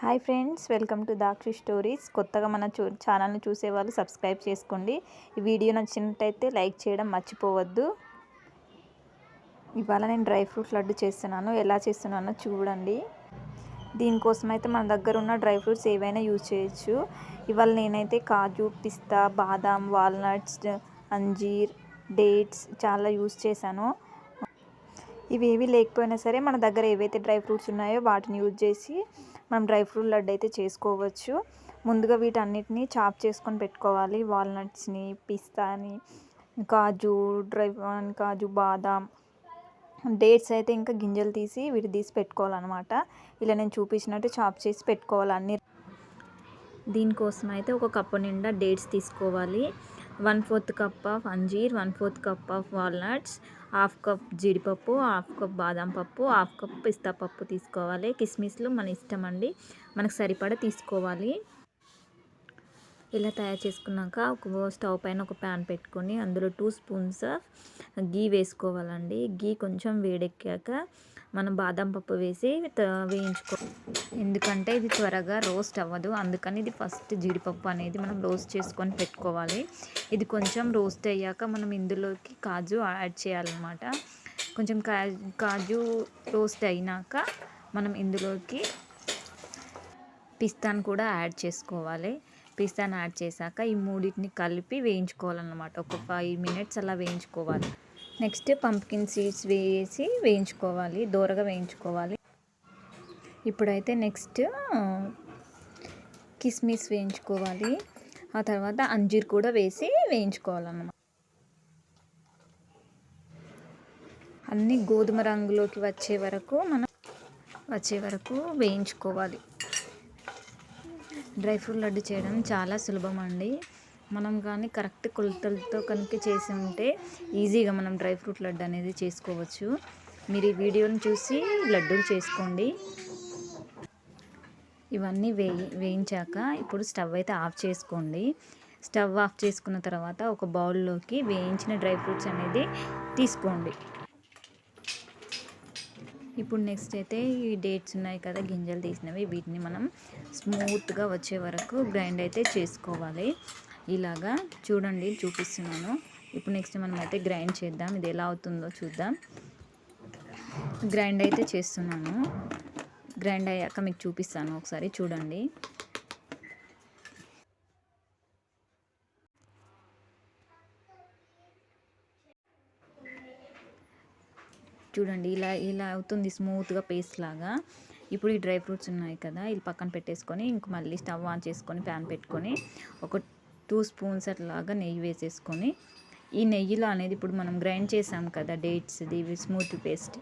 Hi friends, welcome to Dakshi Stories. కొత్తగా మన ఛానల్ని చూసే వాళ్ళు సబ్స్క్రైబ్ చేసుకోండి. ఈ వీడియో నచ్చినట్టయితే లైక్ చేయడం మర్చిపోవద్దు. ఇవాళ నేను డ్రై ఫ్రూట్ లడ్డు చేస్తున్నాను. ఎలా చేస్తున్నానో చూడండి. దీనికోసం అయితే మన దగ్గర ఉన్న డ్రై ఫ్రూట్స్ ఏవైనా యూజ్ చేయొచ్చు. ఇవాళ నేనైతే కాజు, పిస్తా, బాదాం, వాల్నట్స్, అంజీర్, డేట్స్ చాలా యూజ్ చేశాను. ఇవేవి లేకపోయినా సరే మన దగ్గర ఏవైతే డ్రై ఫ్రూట్స్ ఉన్నాయో వాటిని యూజ్ చేసి మనం డ్రై ఫ్రూట్ లడ్డు అయితే చేసుకోవచ్చు. ముందుగా వీటన్నిటిని చాప్ చేసుకొని పెట్టుకోవాలి. వాల్నట్స్ని, పిస్తాని, కాజు, కాజు, బాదాం, డేట్స్ అయితే ఇంకా గింజలు తీసి తీసి పెట్టుకోవాలన్నమాట. ఇలా నేను చూపించినట్టు చాప్ చేసి పెట్టుకోవాలి అన్ని. దీనికోసం అయితే ఒక కప్పు నిండా డేట్స్ తీసుకోవాలి. 1/4 cup of anjeer, 1/4 cup of walnuts, 1/2 cup జీడిపప్పు, 1/2 కప్ బాదం పప్పు, 1/2 కప్ పిస్తా పప్పు తీసుకోవాలి. కిస్మిస్లు మన ఇష్టం అండి, మనకు సరిపడా తీసుకోవాలి. ఇలా తయారు చేసుకున్నాక ఒక స్టవ్ పైన ఒక ప్యాన్ పెట్టుకొని అందులో 2 స్పూన్స్ గీ వేసుకోవాలండి. గీ కొంచెం వేడెక్కాక మనం బాదం పప్పు వేసి ఎందుకంటే ఇది త్వరగా రోస్ట్ అవ్వదు, అందుకని ఇది ఫస్ట్ జీడిపప్పు అనేది మనం రోస్ట్ చేసుకొని పెట్టుకోవాలి. ఇది కొంచెం రోస్ట్ అయ్యాక మనం ఇందులోకి కాజు యాడ్ చేయాలన్నమాట. కొంచెం కాజు రోస్ట్ అయినాక మనం ఇందులోకి పిస్తాను కూడా యాడ్ చేసుకోవాలి. పిస్తాను యాడ్ చేశాక ఈ మూడింటిని కలిపి వేయించుకోవాలన్నమాట. ఒక 5 మినిట్స్ అలా వేయించుకోవాలి. నెక్స్ట్ పంప్కిన్ సీడ్స్ వేసి వేయించుకోవాలి, దోరగా వేయించుకోవాలి. ఇప్పుడైతే నెక్స్ట్ కిస్మిస్ వేయించుకోవాలి. ఆ తర్వాత అంజీర్ కూడా వేసి వేయించుకోవాలన్నమాట. అన్నీ గోధుమ రంగులోకి వచ్చే వరకు వేయించుకోవాలి. డ్రై ఫ్రూట్ లడ్డు చేయడం చాలా సులభం అండి. మనం కానీ కరెక్ట్ కొలతలతో కనుక చేసి ఉంటే ఈజీగా మనం డ్రై ఫ్రూట్ లడ్డు అనేది చేసుకోవచ్చు. మీరు ఈ వీడియోని చూసి లడ్డూలు చేసుకోండి. ఇవన్నీ వేయించాక ఇప్పుడు స్టవ్ అయితే ఆఫ్ చేసుకోండి. స్టవ్ ఆఫ్ చేసుకున్న తర్వాత ఒక బౌల్లోకి వేయించిన డ్రై ఫ్రూట్స్ అనేది తీసుకోండి. ఇప్పుడు నెక్స్ట్ అయితే ఈ డేట్స్ ఉన్నాయి కదా, గింజలు తీసినవి, వీటిని మనం స్మూత్గా వచ్చే వరకు గ్రైండ్ అయితే చేసుకోవాలి. ఇలాగా చూడండి, చూపిస్తున్నాను. ఇప్పుడు నెక్స్ట్ మనం అయితే గ్రైండ్ చేద్దాం. ఇది ఎలా అవుతుందో చూద్దాం. గ్రైండ్ అయితే చేస్తున్నాను. గ్రైండ్ అయ్యాక మీకు చూపిస్తాను, ఒకసారి చూడండి. చూడండి, ఇలా అవుతుంది స్మూత్గా పేస్ట్ లాగా. ఇప్పుడు ఈ డ్రై ఫ్రూట్స్ ఉన్నాయి కదా, ఇది పక్కన పెట్టేసుకొని ఇంక మళ్ళీ స్టవ్ ఆన్ చేసుకొని ప్యాన్ పెట్టుకొని ఒక 2 స్పూన్స్ అట్లాగా నెయ్యి వేసేసుకొని ఈ నెయ్యిలో అనేది ఇప్పుడు మనం గ్రైండ్ చేసాం కదా డేట్స్ది స్మూత్ పేస్ట్,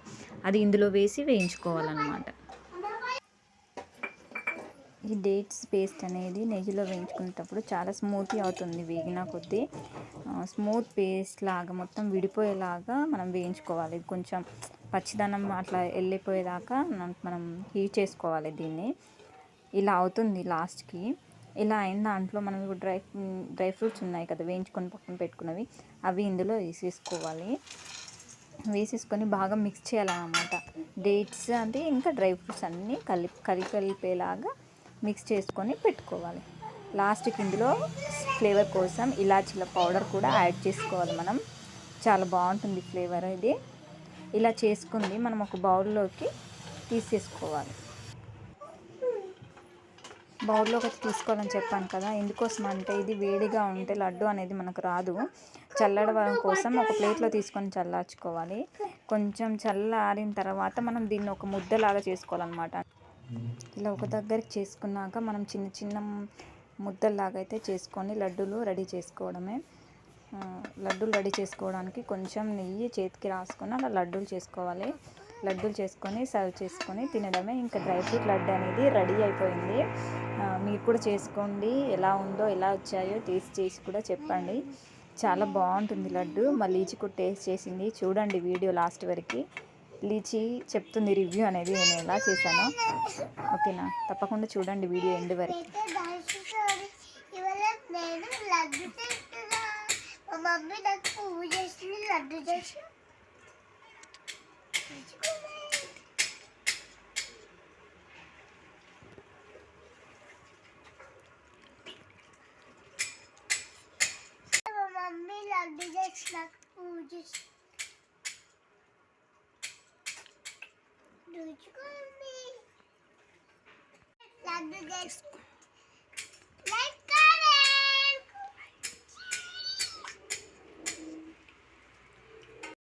అది ఇందులో వేసి వేయించుకోవాలన్నమాట. ఈ డేట్స్ పేస్ట్ అనేది నెయ్యిలో వేయించుకునేటప్పుడు చాలా స్మూత్గా అవుతుంది. వేగిన కొద్దీ స్మూత్ పేస్ట్ లాగా మొత్తం విడిపోయేలాగా మనం వేయించుకోవాలి. కొంచెం పచ్చిదనం అట్లా వెళ్ళిపోయేదాకా మనం హీట్ చేసుకోవాలి దీన్ని. ఇలా అవుతుంది లాస్ట్కి. ఇలా అయిన దాంట్లో మనం డ్రై ఫ్రూట్స్ ఉన్నాయి కదా వేయించుకొని పక్కన పెట్టుకున్నవి, అవి ఇందులో వేసేసుకొని బాగా మిక్స్ చేయాలన్నమాట. డేట్స్ అంటే ఇంకా డ్రై ఫ్రూట్స్ అన్నీ కలిపేలాగా మిక్స్ చేసుకొని పెట్టుకోవాలి. లాస్ట్కి ఇందులో ఫ్లేవర్ కోసం ఇలాచీల పౌడర్ కూడా యాడ్ చేసుకోవాలి మనం. చాలా బాగుంటుంది ఫ్లేవర్ ఇది. ఇలా చేసుకుంది మనం ఒక బౌల్లోకి తీసేసుకోవాలి. బౌల్లోకి తీసుకోవాలని చెప్పాను కదా, ఎందుకోసం అంటే ఇది వేడిగా ఉంటే లడ్డు అనేది మనకు రాదు. చల్లడం కోసం ఒక ప్లేట్లో తీసుకొని చల్లార్చుకోవాలి. కొంచెం చల్లారిన తర్వాత మనం దీన్ని ఒక ముద్దలాగా చేసుకోవాలన్నమాట. ఇలా ఒక దగ్గరికి చేసుకున్నాక మనం చిన్న చిన్న ముద్దల్లాగా అయితే చేసుకొని లడ్డూలు రెడీ చేసుకోవడమే. లడ్డూలు రెడీ చేసుకోవడానికి కొంచెం నెయ్యి చేతికి రాసుకొని అలా లడ్డూలు చేసుకోవాలి. లడ్డూలు చేసుకొని సర్వ్ చేసుకొని తినడమే. ఇంకా డ్రై ఫ్రూట్ లడ్డు అనేది రెడీ అయిపోయింది. మీరు కూడా చేసుకోండి. ఎలా ఉందో, ఎలా వచ్చాయో టేస్ట్ చేసి కూడా చెప్పండి. చాలా బాగుంటుంది లడ్డు. మా లీచి కూడా టేస్ట్ చేసింది, చూడండి వీడియో లాస్ట్ వరకు. లీచి చెప్తుంది రివ్యూ అనేది నేను ఎలా చేశానో. ఓకేనా, తప్పకుండా చూడండి వీడియో ఎండ్ వరకు. ఎట్లా పూజ రుచుకోండి లడ్డు చేసుకో